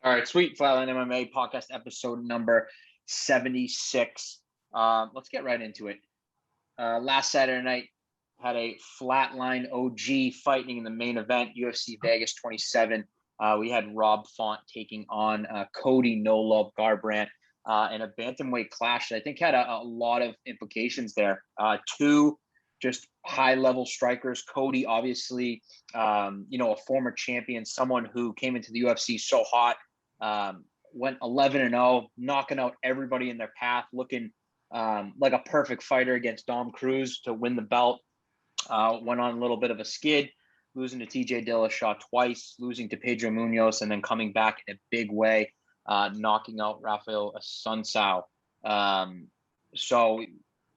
All right, sweet. Flatline MMA podcast episode number 76. Let's get right into it. Last Saturday night, had a Flatline OG fighting in the main event, UFC Vegas 27. We had Rob Font taking on Cody Garbrandt in a bantamweight clash that I think had a lot of implications there. Two just high-level strikers. Cody, obviously, a former champion, someone who came into the UFC so hot. Went 11-0, knocking out everybody in their path, looking like a perfect fighter against Dom Cruz to win the belt. Went on a little bit of a skid, losing to TJ Dillashaw twice, losing to Pedro Munoz, and then coming back in a big way, knocking out Rafael Assunção. So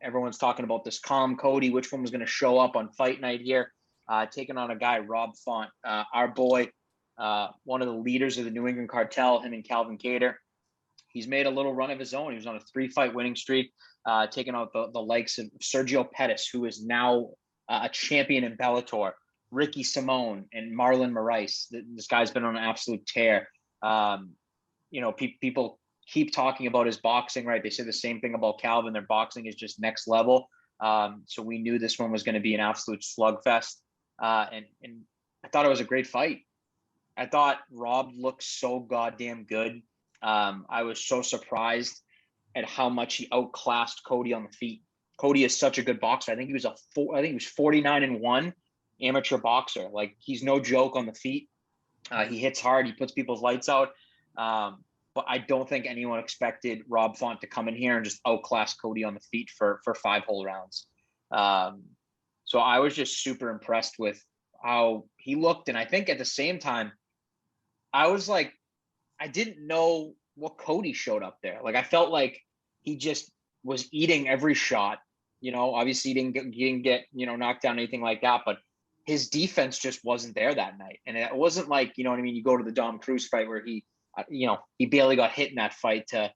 everyone's talking about this calm Cody, which one was going to show up on fight night here, taking on a guy, Rob Font, our boy, one of the leaders of the New England cartel, him and Calvin Kattar. He's made a little run of his own. He was on a 3-fight winning streak, taking out the likes of Sergio Pettis, who is now a champion in Bellator, Ricky Simone, and Marlon Moraes. This guy's been on an absolute tear. People keep talking about his boxing, right? They say the same thing about Calvin. Their boxing is just next level. So we knew this one was going to be an absolute slugfest. And I thought it was a great fight. I thought Rob looked so goddamn good. I was so surprised at how much he outclassed Cody on the feet. Cody is such a good boxer. I think he was 49-1 amateur boxer. Like, he's no joke on the feet. He hits hard. He puts people's lights out. But I don't think anyone expected Rob Font to come in here and just outclass Cody on the feet for 5 whole rounds. So I was just super impressed with how he looked. And I think at the same time, I was like, I didn't know what Cody showed up there. Like, I felt like he just was eating every shot. Obviously he didn't get knocked down or anything like that, but his defense just wasn't there that night. And it wasn't like, you know what I mean? You go to the Dom Cruz fight where he barely got hit in that fight to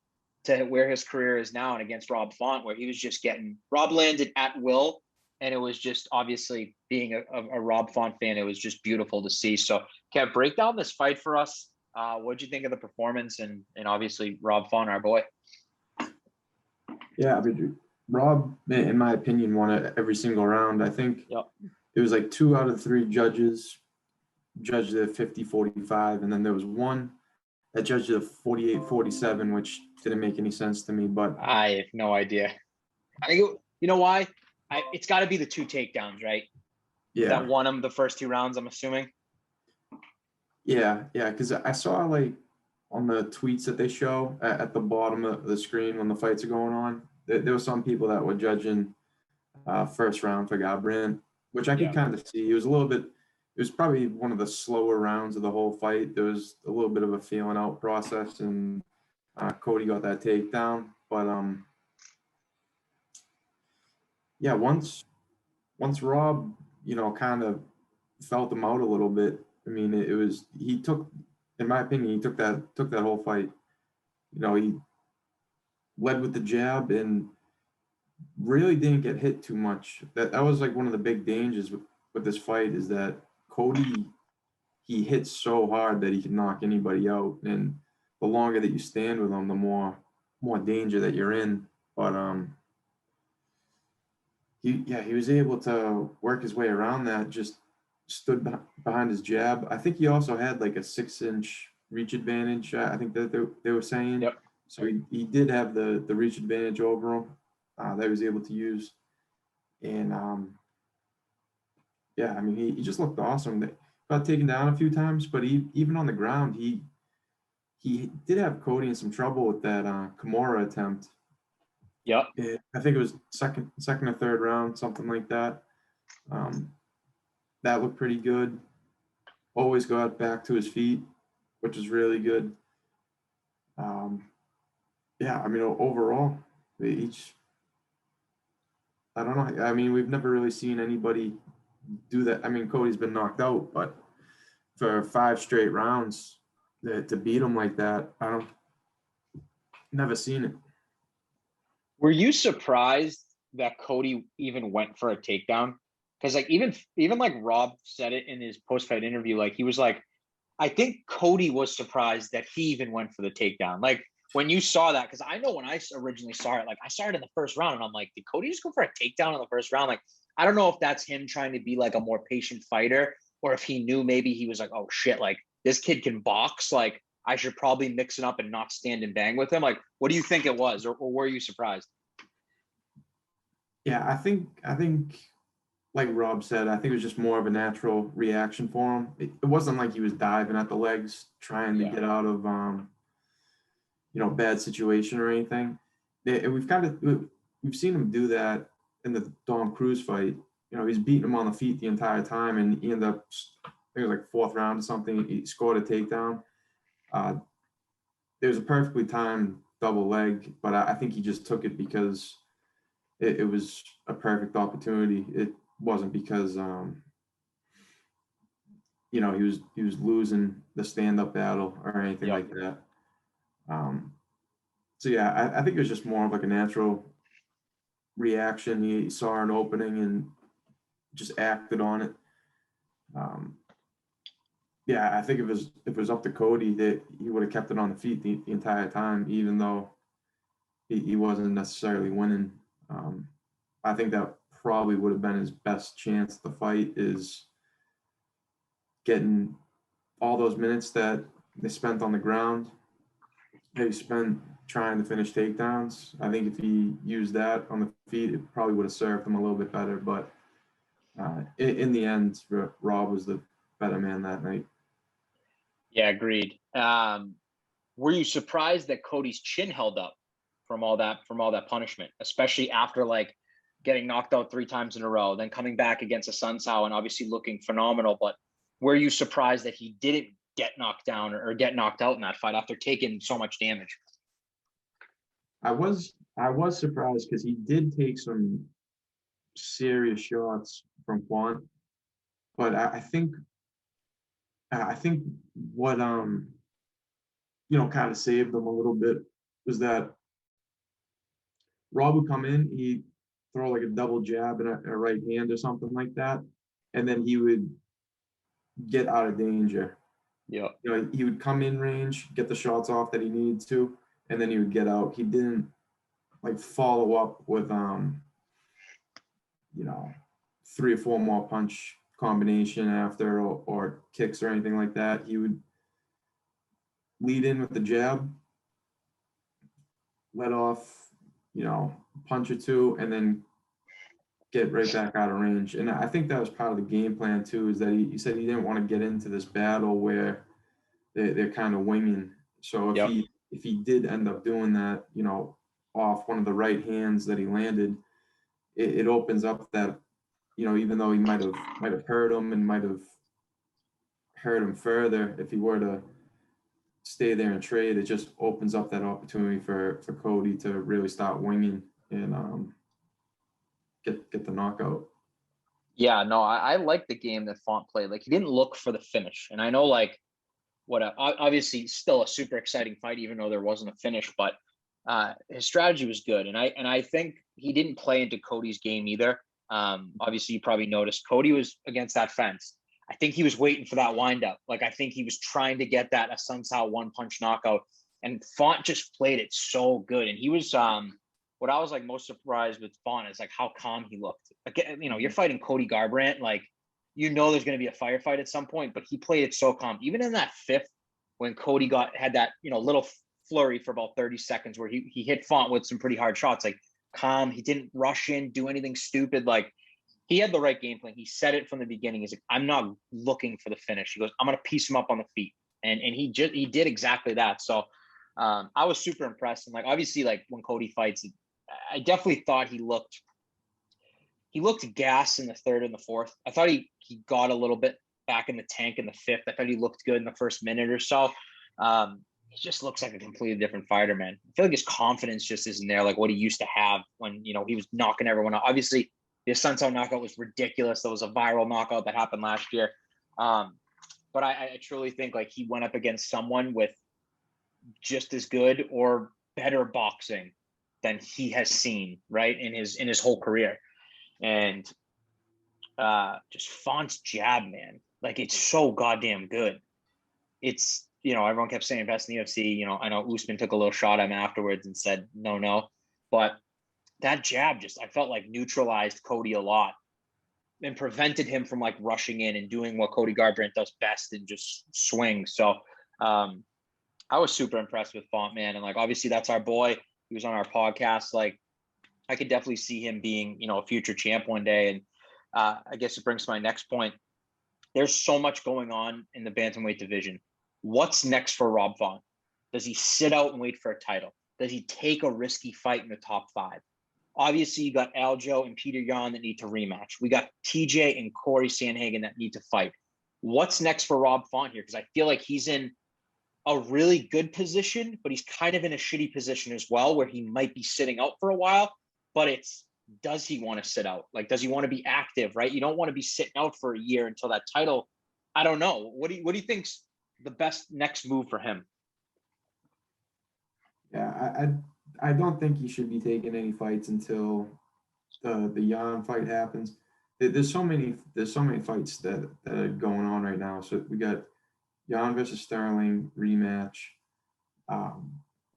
where his career is now, and against Rob Font, where he was just Rob landed at will. And it was just, obviously, being a Rob Font fan, it was just beautiful to see. So, Kev, break down this fight for us. What'd you think of the performance? And obviously, Rob Font, our boy. Yeah, I mean, Rob, in my opinion, won every single round. I think it was like 2 out of 3 judges judged it 50-45, and then there was one that judged it 48-47, which didn't make any sense to me. But I have no idea. I think you know why? It's got to be the 2 takedowns, right? Yeah. That won him the first 2 rounds, I'm assuming. Yeah, because I saw, like, on the tweets that they show at the bottom of the screen when the fights are going on, there were some people that were judging first round for Garbrandt, which I could kind of see. It was probably one of the slower rounds of the whole fight. There was a little bit of a feeling out process, and Cody got that takedown. But yeah, once Rob, kind of felt him out a little bit. I mean, in my opinion, he took that whole fight. He led with the jab and really didn't get hit too much. That was like one of the big dangers with this fight, is that Cody, he hits so hard that he can knock anybody out. And the longer that you stand with him, the more danger that you're in. But he was able to work his way around that, just stood behind his jab. I think he also had like a 6-inch reach advantage. I think that they were saying. Yep. So he did have the reach advantage over him that he was able to use. And I mean, he just looked awesome. Got taken down a few times, but even on the ground, he did have Cody in some trouble with that Kimura attempt. Yep. I think it was second or third round, something like that. That looked pretty good. Always got back to his feet, which is really good. I mean, overall, I don't know. I mean, we've never really seen anybody do that. I mean, Cody's been knocked out, but for 5 straight rounds to beat him like that, never seen it. Were you surprised that Cody even went for a takedown? Because like even like Rob said it in his post-fight interview, like he was like, I think Cody was surprised that he even went for the takedown. Like when you saw that, because I know when I originally saw it, like I saw it in the first round, and I'm like, did Cody just go for a takedown in the first round? Like, I don't know if that's him trying to be like a more patient fighter, or if he knew maybe he was like, oh shit, like this kid can box. Like I should probably mix it up and not stand and bang with him. Like, what do you think it was, or were you surprised? Yeah, I think like Rob said, I think it was just more of a natural reaction for him. It wasn't like he was diving at the legs trying to Yeah. get out of bad situation or anything. We've seen him do that in the Dom Cruz fight. He's beating him on the feet the entire time, and he ended up, I think it was like fourth round or something. He scored a takedown. It was a perfectly timed double leg, but I think he just took it because it was a perfect opportunity. It wasn't because he was losing the stand up battle or anything Yep. like that. So yeah, I think it was just more of like a natural reaction. He saw an opening and just acted on it. Yeah, I think if it was up to Cody, that he would have kept it on the feet the entire time, even though he wasn't necessarily winning. I think that probably would have been his best chance to fight, is getting all those minutes that they spent on the ground, that he spent trying to finish takedowns. I think if he used that on the feet, it probably would have served him a little bit better. But in the end, Rob was the better man that night. Yeah, agreed. Were you surprised that Cody's chin held up from all that punishment, especially after like getting knocked out 3 times in a row, then coming back against a Sun Tzu and obviously looking phenomenal? But were you surprised that he didn't get knocked down or get knocked out in that fight after taking so much damage? I was surprised because he did take some serious shots from Font, but I think what kind of saved them a little bit was that Rob would come in, he'd throw like a double jab and a right hand or something like that, and then he would get out of danger. Yeah. He would come in range, get the shots off that he needed to, and then he would get out. He didn't like follow up with you know 3 or 4 more punch combination after, or kicks or anything like that. He would lead in with the jab, let off, punch or two, and then get right back out of range. And I think that was part of the game plan too, is that he said he didn't want to get into this battle where they're kind of winging. So if Yep. he did end up doing that, off one of the right hands that he landed, it opens up that, even though he might have hurt him and might have hurt him further, if he were to stay there and trade, it just opens up that opportunity for Cody to really start winging and get the knockout. Yeah, no, I like the game that Font played. Like he didn't look for the finish, and I know like obviously still a super exciting fight, even though there wasn't a finish. But his strategy was good, and I think he didn't play into Cody's game either. Obviously, you probably noticed Cody was against that fence. I think he was waiting for that windup. Like I think he was trying to get that Assunção one punch knockout, and Font just played it so good. And he was what I was like most surprised with Font is like how calm he looked. Again, you're fighting Cody Garbrandt, like there's going to be a firefight at some point, but he played it so calm. Even in that fifth, when Cody had that little flurry for about 30 seconds where he hit Font with some pretty hard shots, like calm. He didn't rush in, do anything stupid. Like he had the right game plan. He said it from the beginning. He's like, I'm not looking for the finish. He goes, I'm going to piece him up on the feet, and he did exactly that. So I was super impressed. And like obviously, like when Cody fights, I definitely thought he looked gas in the third and the fourth. I thought he got a little bit back in the tank in the fifth. I thought he looked good in the first minute or so. He just looks like a completely different fighter, man. I feel like his confidence just isn't there, like what he used to have when he was knocking everyone out. Obviously, the Assunção knockout was ridiculous. That was a viral knockout that happened last year. But I truly think like he went up against someone with just as good or better boxing than he has seen, right, in his whole career. And just Font's jab, man, like it's so goddamn good. it's, you know, everyone kept saying best in the UFC. You know, I know Usman took a little shot at him afterwards and said no, but that jab just, I felt like, neutralized Cody a lot and prevented him from like rushing in and doing what Cody Garbrandt does best and just swing. So I was super impressed with Font, man. And like, obviously that's our boy. He was on our podcast. Like, I could definitely see him being, you know, a future champ one day. And I guess it brings to my next point. There's so much going on in the bantamweight division. What's next for Rob Font? Does he sit out and wait for a title? Does he take a risky fight in the top 5? Obviously, you got Aljo and Peter Yan that need to rematch. We got TJ and Corey Sandhagen that need to fight. What's next for Rob Font here? Because I feel like he's in a really good position, but he's kind of in a shitty position as well, where he might be sitting out for a while. But it's, does he want to sit out? Like, does he want to be active, right? You don't want to be sitting out for a year until that title. I don't know. What do you think's the best next move for him? Yeah, I don't think he should be taking any fights until the Yan fight happens. There's so many fights that are going on right now. So we got Yan versus Sterling rematch.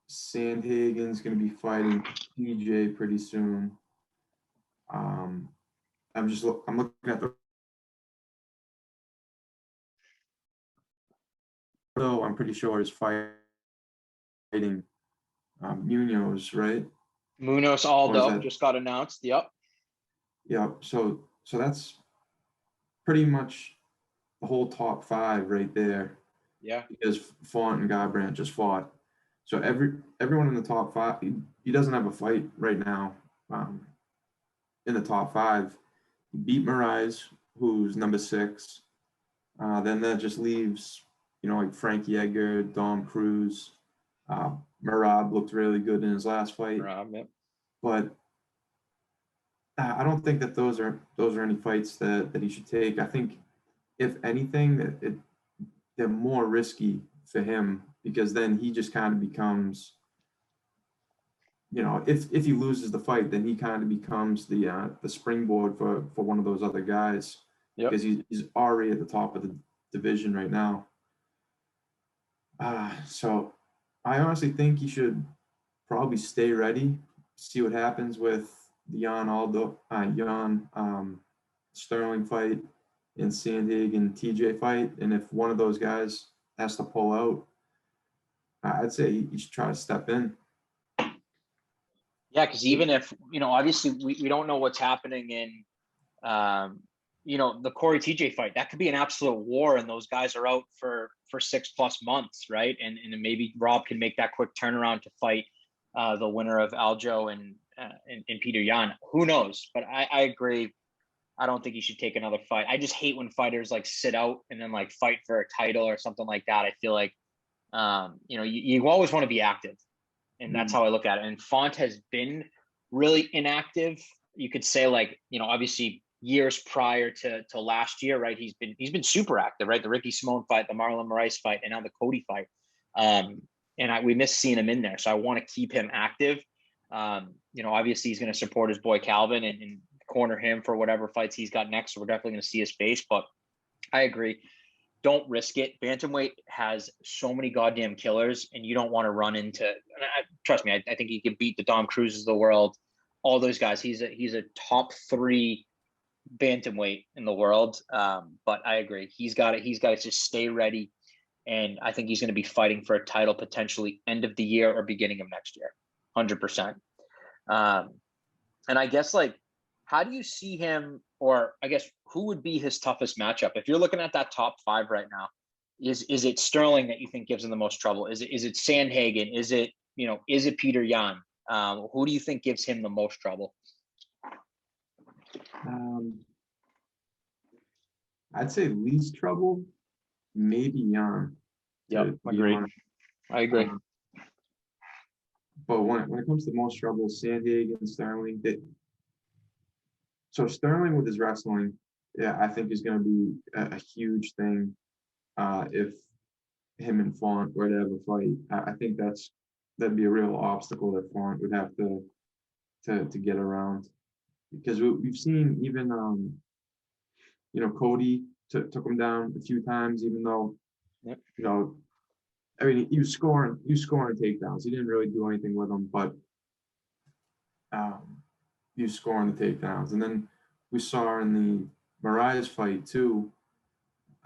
Sandhagen's going to be fighting TJ pretty soon. I'm looking at the. I'm pretty sure is fighting Munoz, right? Munoz Aldo just got announced. Yep. Yep. So that's pretty much the whole top 5 right there. Yeah. Because Font and Garbrandt just fought. So everyone in the top 5, he doesn't have a fight right now. In the top 5, he beat Moraes, who's number 6. Then that just leaves, you know, like Frankie Edgar, Dom Cruz. Merab looked really good in his last fight. Yep. But I don't think that those are any fights that he should take. I think, if anything, they're more risky for him, because then he just kind of becomes, you know, if he loses the fight, then he kind of becomes the springboard for one of those other guys. Yep. Because he's already at the top of the division right now. So I honestly think he should probably stay ready, see what happens with the Yan Sterling fight and Sandhagen TJ fight, and if one of those guys has to pull out, I'd say you should try to step in. Yeah, because even if, you know, obviously we don't know what's happening in, you know, the Corey TJ fight. That could be an absolute war, and those guys are out for 6+ months, right? And maybe Rob can make that quick turnaround to fight the winner of Aljo and Peter Yan. Who knows? But I agree. I don't think he should take another fight. I just hate when fighters like sit out and then like fight for a title or something like that. I feel like, you know, you always want to be active. And that's how I look at it. And Font has been really inactive. You could say, like, you know, obviously years prior to last year, right? He's been super active, right? The Ricky Simone fight, the Marlon Moraes fight, and now the Cody fight. And we miss seeing him in there. So I want to keep him active. You know, obviously he's going to support his boy Calvin and corner him for whatever fights he's got next. So we're definitely going to see his face, but I agree. Don't risk it. Bantamweight has so many goddamn killers, and you don't want to run into. Trust me, I think he can beat the Dom Cruzes of the world, all those guys. He's a top 3 bantamweight in the world. But I agree, he's got to just stay ready, and I think he's going to be fighting for a title potentially end of the year or beginning of next year, 100%. And I guess, like, how do you see him, or I guess who would be his toughest matchup? If you're looking at that top 5 right now, is it Sterling that you think gives him the most trouble? Is it Sandhagen? Is it Peter Yan? Who do you think gives him the most trouble? I'd say least trouble, maybe Yan. Yep, agree. I agree. But when it comes to most trouble, Sandhagen, Sterling, so Sterling with his wrestling, yeah, I think is going to be a huge thing. If him and Font were to have a fight, I think that'd be a real obstacle that Font would have to get around, because we've seen even you know, Cody took him down a few times, even though Yep. You know, I mean, he was scoring takedowns. He didn't really do anything with them, but he was scoring the takedowns. And then we saw in the Mariah's fight too.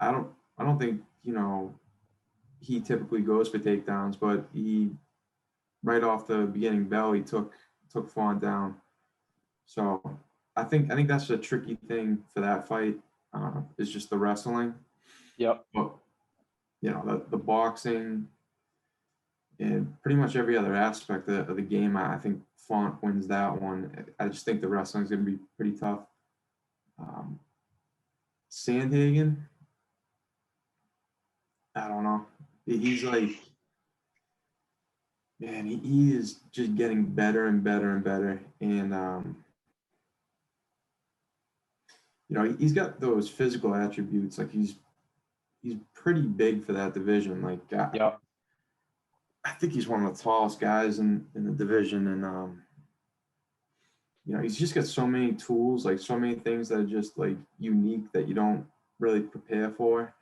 I don't think, you know, he typically goes for takedowns, but he right off the beginning bell he took Font down. So I think that's a tricky thing for that fight, is just the wrestling. Yep. But you know, the boxing and pretty much every other aspect of the game, I think Font wins that one. I just think the wrestling is going to be pretty tough. Sandhagen, I don't know. He's like, man, he is just getting better and better and better. And, you know, he's got those physical attributes. Like he's pretty big for that division. Like, Yep. I think he's one of the tallest guys in the division. And, you know, he's just got so many tools, like so many things that are just like unique that you don't really prepare for.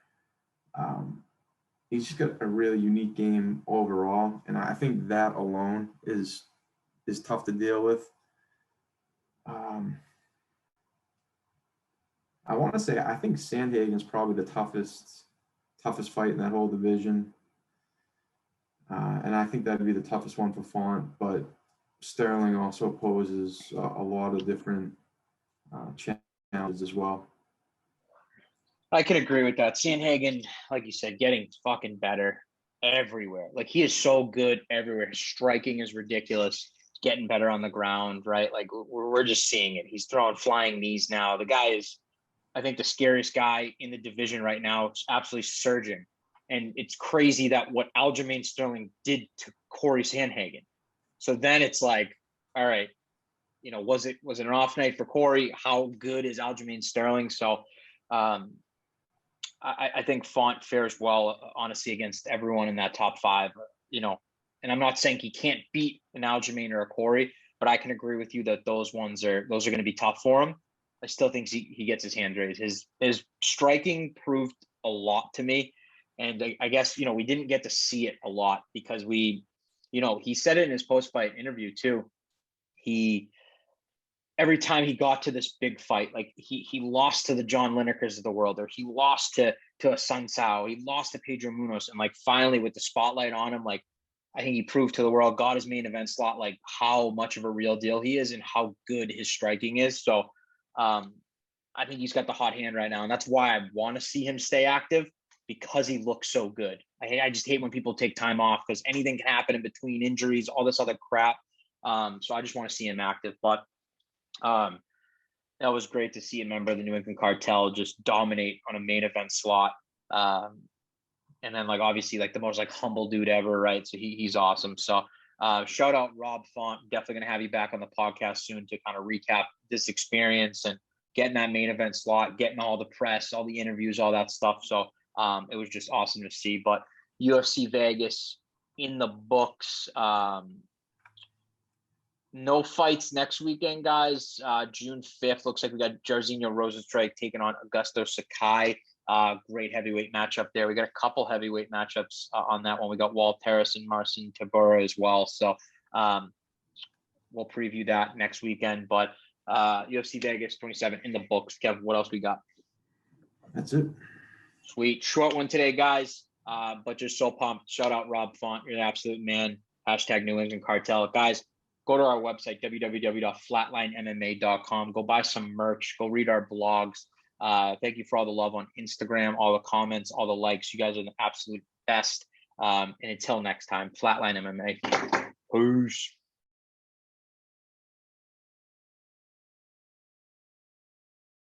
He's just got a really unique game overall, and I think that alone is tough to deal with. I want to say I think Sandhagen's probably the toughest fight in that whole division, and I think that'd be the toughest one for Font. But Sterling also poses a lot of different challenges as well. I can agree with that. Sandhagen, like you said, getting fucking better everywhere. Like he is so good everywhere. His striking is ridiculous. He's getting better on the ground, right? Like we're just seeing it. He's throwing flying knees now. The guy is, I think, the scariest guy in the division right now. It's absolutely surging. And it's crazy that what Aljamain Sterling did to Corey Sandhagen. So then it's like, all right, you know, was it an off night for Corey? How good is Aljamain Sterling? So I think Font fares well, honestly, against everyone in that top five, you know, and I'm not saying he can't beat an Aljamain or a Corey, but I can agree with you that those are going to be tough for him. I still think he gets his hand raised. His striking proved a lot to me. And I guess, you know, we didn't get to see it a lot because he said it in his post-fight interview too. Every time he got to this big fight, like he lost to the John Linekers of the world, or he lost to a Sun Sao, he lost to Pedro Munoz, and like finally with the spotlight on him, like I think he proved to the world, got his main event slot, like how much of a real deal he is and how good his striking is. So I think he's got the hot hand right now, and that's why I want to see him stay active because he looks so good. I just hate when people take time off because anything can happen in between injuries, all this other crap. So I just want to see him active, but. That was great to see a member of the New England Cartel just dominate on a main event slot. And then like obviously like the most like humble dude ever, right? So he's awesome. So shout out Rob Font. Definitely gonna have you back on the podcast soon to kind of recap this experience and getting that main event slot, getting all the press, all the interviews, all that stuff. So it was just awesome to see. But UFC Vegas in the books. No fights next weekend, guys. June 5th, looks like we got Jairzinho Rozenstruik taking on Augusto Sakai. Great heavyweight matchup there. We got a couple heavyweight matchups on that one. We got Walt Terrace and Marcin Tybura as well. So we'll preview that next weekend. But UFC Vegas 27 in the books. Kev, what else we got? That's it. Sweet. Short one today, guys. But just so pumped. Shout out Rob Font. You're an absolute man. # New England Cartel. Guys, go to our website, www.flatlinemma.com. Go buy some merch. Go read our blogs. Thank you for all the love on Instagram, all the comments, all the likes. You guys are the absolute best. And until next time, Flatline MMA. Peace.